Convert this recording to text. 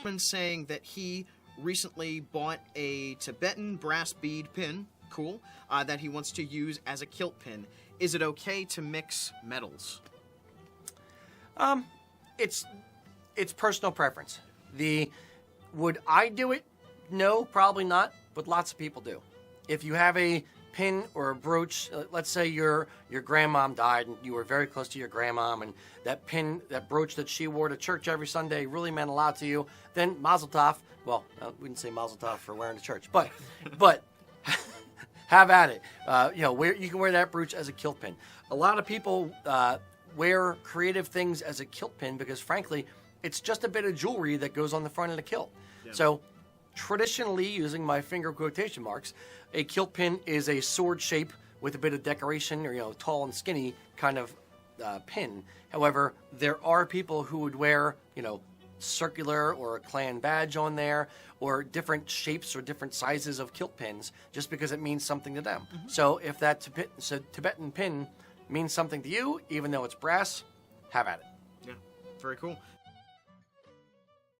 gentleman saying that he recently bought a Tibetan brass bead pin, cool, that he wants to use as a kilt pin. Is it okay to mix metals? It's personal preference. Would I do it? No, probably not, but lots of people do. If you have a pin or a brooch, let's say your grandmom died and you were very close to your grandmom, and that pin, that brooch that she wore to church every Sunday really meant a lot to you, then mazel tov. Well, we wouldn't say mazel tov for wearing to church, but have at it. You can wear that brooch as a kilt pin. A lot of people wear creative things as a kilt pin because, frankly, it's just a bit of jewelry that goes on the front of the kilt. Yeah. So, traditionally, using my finger quotation marks, a kilt pin is a sword shape with a bit of decoration, or tall and skinny kind of pin. However, there are people who would wear circular or a clan badge on there, or different shapes or different sizes of kilt pins, just because it means something to them. Mm-hmm. So if that Tibetan pin means something to you, even though it's brass, have at it. Yeah, very cool.